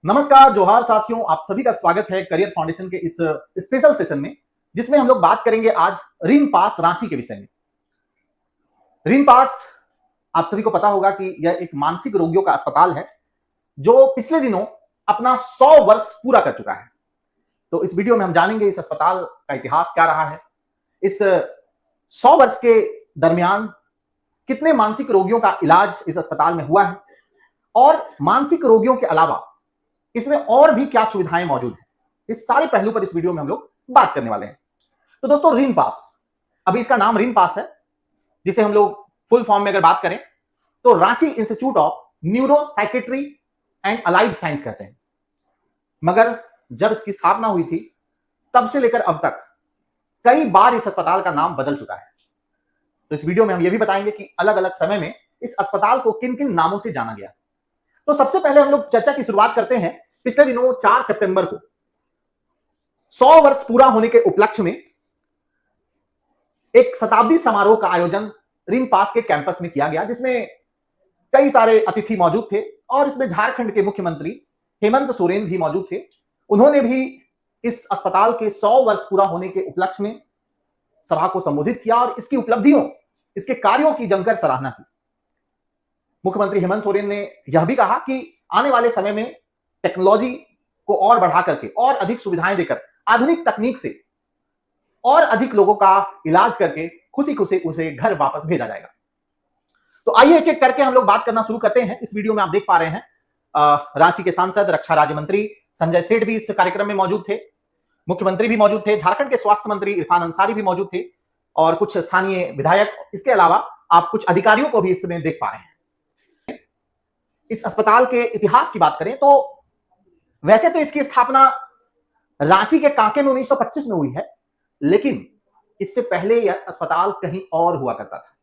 नमस्कार, जोहार साथियों, आप सभी का स्वागत है करियर फाउंडेशन के इस स्पेशल सेशन में, जिसमें हम लोग बात करेंगे आज रिन पास रांची के विषय में। रिन पास आप सभी को पता होगा कि यह एक मानसिक रोगियों का अस्पताल है जो पिछले दिनों अपना 100 वर्ष पूरा कर चुका है। तो इस वीडियो में हम जानेंगे इस अस्पताल का इतिहास क्या रहा है, इस 100 वर्ष के दरमियान कितने मानसिक रोगियों का इलाज इस अस्पताल में हुआ है और मानसिक रोगियों के अलावा इसमें और भी क्या सुविधाएं मौजूद हैं। इस सारे पहलू पर इस वीडियो में हम लोग बात करने वाले हैं। तो दोस्तों, रिन पास, अभी इसका नाम रिन पास है, जिसे हम लोग फुल फॉर्म में अगर बात करें तो Ranchi institute of neuro psychiatry and allied science कहते हैं। मगर जब इसकी स्थापना हुई थी तब से लेकर अब तक कई बार इस अस्पताल का नाम बदल चुका है। तो इस वीडियो में हम यह भी बताएंगे कि अलग अलग समय में इस अस्पताल को किन किन नामों से जाना गया। तो सबसे पहले हम लोग चर्चा की शुरुआत करते हैं पिछले दिनों 4 सितंबर को 100 वर्ष पूरा होने के उपलक्ष्य में एक शताब्दी समारोह का आयोजन रिन पास के कैंपस में किया गया, जिसमें कई सारे अतिथि मौजूद थे और इसमें झारखंड के मुख्यमंत्री हेमंत सोरेन भी मौजूद थे। उन्होंने भी इस अस्पताल के 100 वर्ष पूरा होने के उपलक्ष्य में सभा को संबोधित किया और इसकी उपलब्धियों, इसके कार्यों की जमकर सराहना की। मुख्यमंत्री हेमंत सोरेन ने यह भी कहा कि आने वाले समय में टेक्नोलॉजी को और बढ़ा करके और अधिक सुविधाएं देकर आधुनिक तकनीक से और अधिक लोगों का इलाज करके खुशी खुशी उसे घर वापस भेजा जाएगा। तो आइए एक एक करके हम लोग बात करना शुरू करते हैं। इस वीडियो में आप देख पा रहे हैं रांची के सांसद, रक्षा राज्य मंत्री संजय सेठ भी इस कार्यक्रम में मौजूद थे, मुख्यमंत्री भी मौजूद थे, झारखंड के स्वास्थ्य मंत्री इरफान अंसारी भी मौजूद थे और कुछ स्थानीय विधायक। इसके अलावा आप कुछ अधिकारियों को भी इसमें देख पा रहे हैं। इस अस्पताल के इतिहास की बात करें तो वैसे तो इसकी स्थापना रांची के कांके में 1925 में हुई है, लेकिन इससे पहले यह अस्पताल कहीं और हुआ करता था।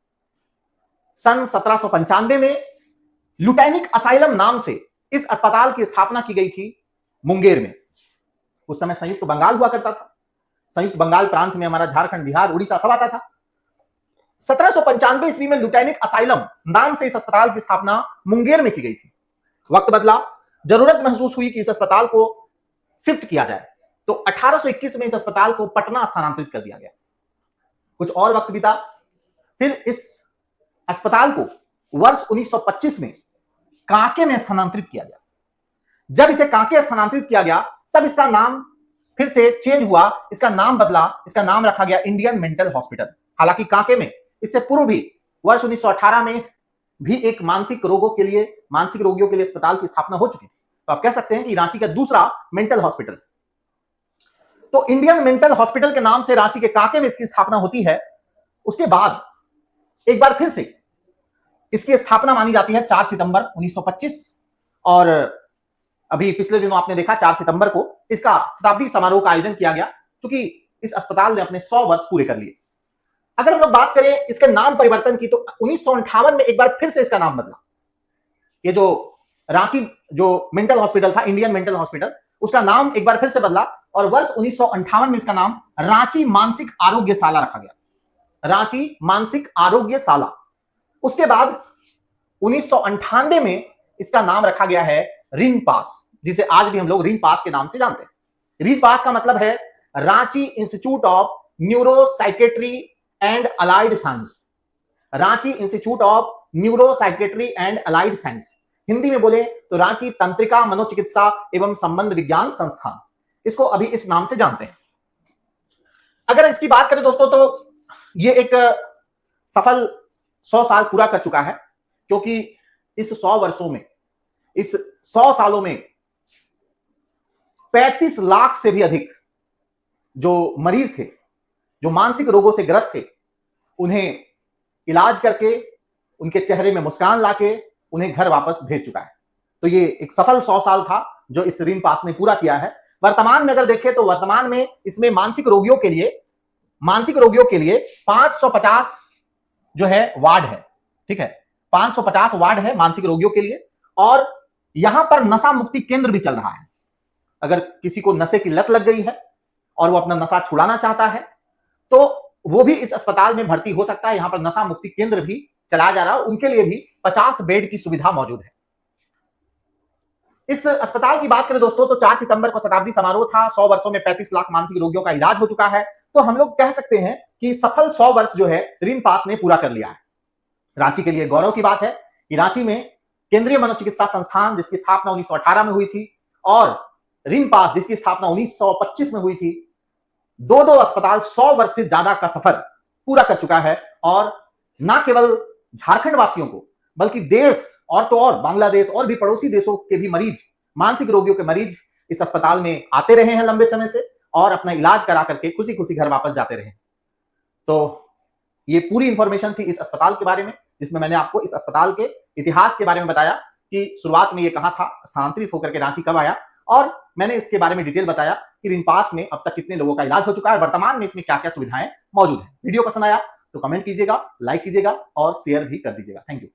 सन 1795 में लुटैनिक असाइलम नाम से इस अस्पताल की स्थापना की गई थी मुंगेर में। उस समय संयुक्त बंगाल हुआ करता था। संयुक्त बंगाल प्रांत में हमारा झारखंड, बिहार, उड़ीसा सब आता था। 1795 ईस्वी में लुटैनिक असाइलम नाम से इस अस्पताल की स्थापना मुंगेर में की गई थी। वक्त बदला, जरूरत महसूस हुई कि इस अस्पताल को शिफ्ट किया जाए, तो 1821 में इस अस्पताल को पटना स्थानांतरित कर दिया गया। कुछ और वक्त बीता, फिर इस अस्पताल को वर्ष 1925 में कांके में स्थानांतरित किया गया। जब इसे कांके स्थानांतरित किया गया तब इसका नाम फिर से चेंज हुआ, इसका नाम बदला, इसका नाम रखा गया इंडियन मेंटल हॉस्पिटल। हालांकि कांके में इससे पूर्व भी वर्ष 1918 में भी एक मानसिक रोगियों के लिए अस्पताल की स्थापना हो चुकी थी। तो आप कह सकते हैं कि रांची का दूसरा मेंटल हॉस्पिटल। तो इंडियन मेंटल हॉस्पिटल के नाम से रांची के कांके में इसकी स्थापना होती है। उसके बाद एक बार फिर से इसकी स्थापना मानी जाती है 4 सितंबर 1925 और अभी पिछले दिनों आपने देखा 4 सितंबर को इसका शताब्दी समारोह का आयोजन किया गया, क्योंकि इस अस्पताल ने अपने 100 वर्ष पूरे कर लिए। अगर हम लोग बात करें इसके नाम परिवर्तन की, तो 1958 में एक बार फिर से इसका नाम बदला। ये जो रांची जो मेंटल हॉस्पिटल था, इंडियन मेंटल हॉस्पिटल, उसका नाम एक बार फिर से बदला और वर्ष 1958 में इसका नाम रांची मानसिक आरोग्यशाला रखा गया। रांची मानसिक आरोग्यशाला। उसके बाद 1998 में इसका नाम रखा गया है रिन पास, जिसे आज भी हम लोग रिन पास के नाम से जानते हैं। रिन पास का मतलब है Ranchi institute of neuro psychiatry and allied science. Ranchi institute of neuro psychiatry and allied science, Hindi में बोले तो रांची तंत्रिका मनोचिकित्सा एवं संबंध विज्ञान संस्थान, इसको अभी इस नाम से जानते हैं। अगर इसकी बात करें दोस्तों, तो ये एक सफल 100 साल पूरा कर चुका है, क्योंकि इस 100 वर्षों में, इस 100 सालों में 35 लाख से भी अधिक जो मरीज थे, जो मानसिक रोगों से ग्रस्त थे, उन्हें इलाज करके, उनके चेहरे में मुस्कान लाके उन्हें घर वापस भेज चुका है। तो ये एक सफल 100 साल था जो इस रिन पास ने पूरा किया है। वर्तमान में अगर देखें तो वर्तमान में इसमें मानसिक रोगियों के लिए 550 जो है वार्ड है, ठीक है, 550 वार्ड है मानसिक रोगियों के लिए। और यहां पर नशा मुक्ति केंद्र भी चल रहा है। अगर किसी को नशे की लत लग गई है और वो अपना नशा छुड़ाना चाहता है तो वो भी इस अस्पताल में भर्ती हो सकता है। यहां पर नशा मुक्ति केंद्र भी चलाया जा रहा है, उनके लिए भी 50 बेड की सुविधा मौजूद है। इस अस्पताल की बात करें दोस्तों तो 4 सितंबर को शताब्दी समारोह था। 100 वर्षों में 35 लाख मानसिक रोगियों का इलाज हो चुका है। तो हम लोग कह सकते हैं कि सफल 100 वर्ष जो है रिनपास ने पूरा कर लिया है। रांची के लिए गौरव की बात है कि रांची में केंद्रीय मनोचिकित्सा संस्थान जिसकी स्थापना 1918 में हुई थी और रिनपास जिसकी स्थापना 1925 में हुई थी, दो अस्पताल 100 वर्ष से ज्यादा का सफर पूरा कर चुका है। और न केवल झारखंड वासियों को बल्कि देश और तो और बांग्लादेश और भी पड़ोसी देशों के भी मरीज, मानसिक रोगियों के मरीज इस अस्पताल में आते रहे हैं लंबे समय से और अपना इलाज करा करके खुशी खुशी घर वापस जाते रहे। तो ये पूरी इंफॉर्मेशन थी इस अस्पताल के बारे में, जिसमें मैंने आपको इस अस्पताल के इतिहास के बारे में बताया कि शुरुआत में ये कहां था, स्थानांतरित होकर के रांची कब आया, और मैंने इसके बारे में डिटेल बताया कि रिनपास में अब तक कितने लोगों का इलाज हो चुका है, वर्तमान में इसमें क्या क्या सुविधाएं मौजूद है। वीडियो पसंद आया तो कमेंट कीजिएगा, लाइक कीजिएगा और शेयर भी कर दीजिएगा। Thank you.